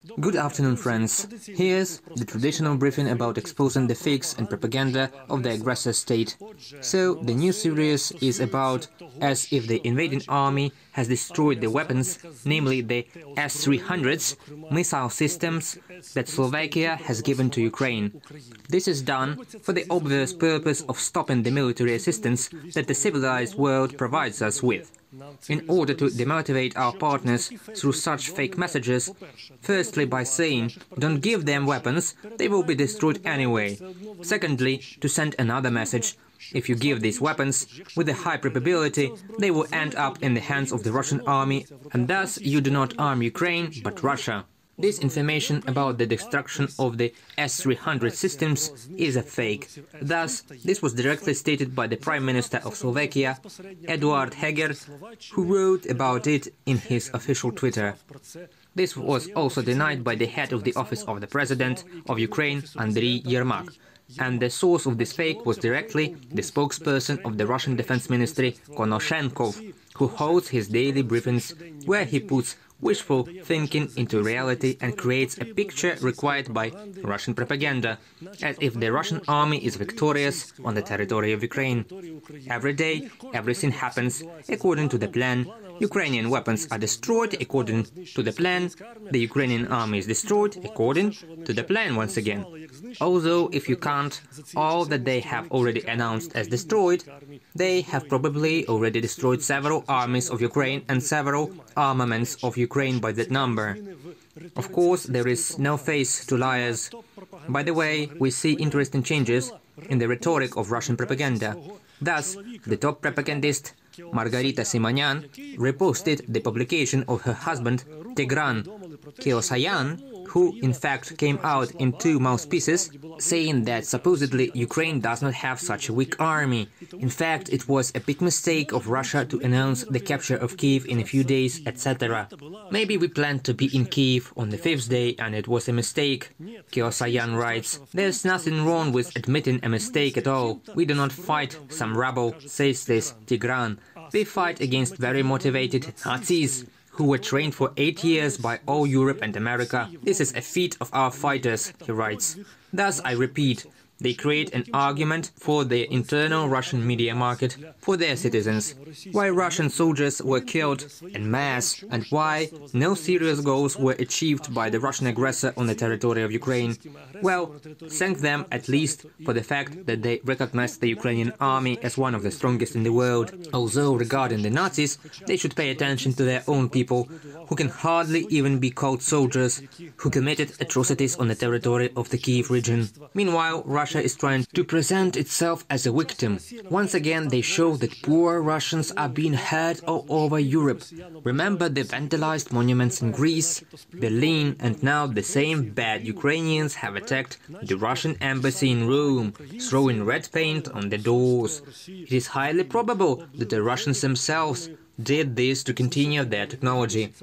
Good afternoon, friends. Here's the traditional briefing about exposing the fakes and propaganda of the aggressor state. So, the new series is about as if the invading army has destroyed the weapons, namely the S-300s, missile systems that Slovakia has given to Ukraine. This is done for the obvious purpose of stopping the military assistance that the civilized world provides us with. In order to demotivate our partners through such fake messages, firstly by saying, don't give them weapons, they will be destroyed anyway. Secondly, to send another message, if you give these weapons, with a high probability, they will end up in the hands of the Russian army, and thus you do not arm Ukraine, but Russia. This information about the destruction of the S-300 systems is a fake. Thus, this was directly stated by the Prime Minister of Slovakia, Eduard Heger, who wrote about it in his official Twitter. This was also denied by the head of the Office of the President of Ukraine, Andriy Yermak. And the source of this fake was directly the spokesperson of the Russian Defense Ministry, Konoshenkov, who holds his daily briefings, where he puts wishful thinking into reality and creates a picture required by Russian propaganda, as if the Russian army is victorious on the territory of Ukraine. Every day, everything happens according to the plan. Ukrainian weapons are destroyed according to the plan. The Ukrainian army is destroyed according to the plan once again. Although, if you count all that they have already announced as destroyed, they have probably already destroyed several armies of Ukraine and several armaments of Ukraine by that number. Of course, there is no face to liars. By the way, we see interesting changes in the rhetoric of Russian propaganda. Thus, the top propagandist, Margarita Simonyan, reposted the publication of her husband, Tigran Keosayan, who in fact came out in two mouthpieces, saying that supposedly Ukraine does not have such a weak army. In fact, it was a big mistake of Russia to announce the capture of Kiev in a few days, etc. Maybe we planned to be in Kiev on the fifth day and it was a mistake, Keosayan writes. There's nothing wrong with admitting a mistake at all. We do not fight some rabble, says this Tigran. We fight against very motivated Nazis, who were trained for 8 years by all Europe and America. This is a feat of our fighters, he writes. Thus, I repeat, they create an argument for the internal Russian media market for their citizens. Why Russian soldiers were killed en masse and why no serious goals were achieved by the Russian aggressor on the territory of Ukraine. Well, thank them at least for the fact that they recognized the Ukrainian army as one of the strongest in the world. Although regarding the Nazis, they should pay attention to their own people, who can hardly even be called soldiers, who committed atrocities on the territory of the Kiev region. Meanwhile, Russia is trying to present itself as a victim. Once again, they show that poor Russians are being hurt all over Europe. Remember the vandalized monuments in Greece, Berlin, and now the same bad Ukrainians have attacked the Russian embassy in Rome, throwing red paint on the doors. It is highly probable that the Russians themselves did this to continue their technology.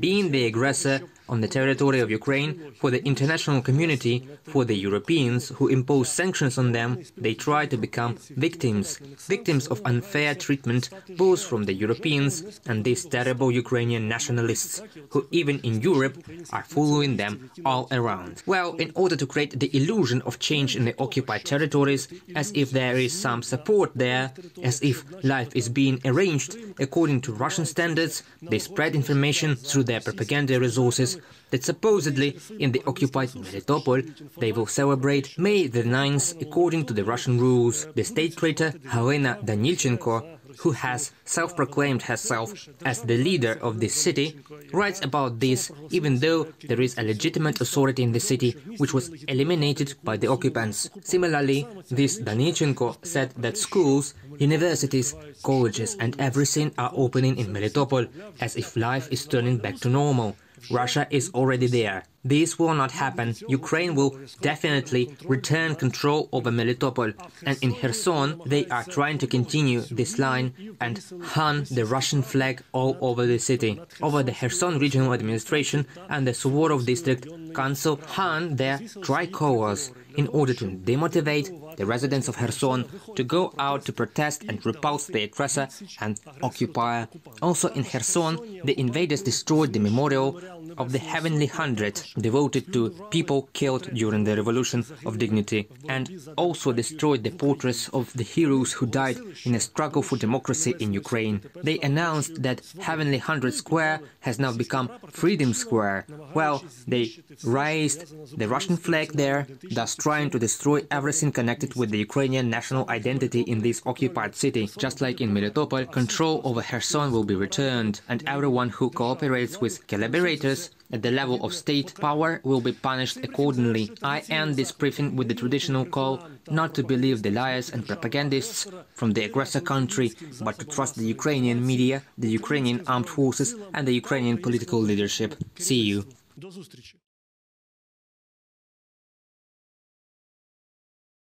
Being the aggressor on the territory of Ukraine, for the international community, for the Europeans who impose sanctions on them, they try to become victims of unfair treatment both from the Europeans and these terrible Ukrainian nationalists, who even in Europe are following them all around. Well, in order to create the illusion of change in the occupied territories, as if there is some support there, as if life is being arranged according to Russian standards, they spread information through their propaganda resources that supposedly in the occupied Melitopol they will celebrate May the 9th according to the Russian rules. The state traitor Helena Danilchenko, who has self-proclaimed herself as the leader of this city, writes about this even though there is a legitimate authority in the city which was eliminated by the occupants. Similarly, this Danilchenko said that schools, universities, colleges and everything are opening in Melitopol, as if life is turning back to normal. Russia is already there. This will not happen. Ukraine will definitely return control over Melitopol, and in Kherson they are trying to continue this line and hung the Russian flag all over the city. Over the Kherson Regional Administration and the Suvorov District Council hung their tricolors in order to demotivate the residents of Kherson to go out to protest and repulse the aggressor and occupier. Also in Kherson, the invaders destroyed the memorial of the Heavenly Hundred devoted to people killed during the Revolution of Dignity, and also destroyed the portraits of the heroes who died in a struggle for democracy in Ukraine. They announced that Heavenly Hundred Square has now become Freedom Square. Well, they raised the Russian flag there, thus trying to destroy everything connected with the Ukrainian national identity in this occupied city. Just like in Melitopol, control over Kherson will be returned, and everyone who cooperates with collaborators at the level of state power will be punished accordingly. I end this briefing with the traditional call not to believe the liars and propagandists from the aggressor country, but to trust the Ukrainian media, the Ukrainian armed forces and the Ukrainian political leadership. See you. До зустрічі.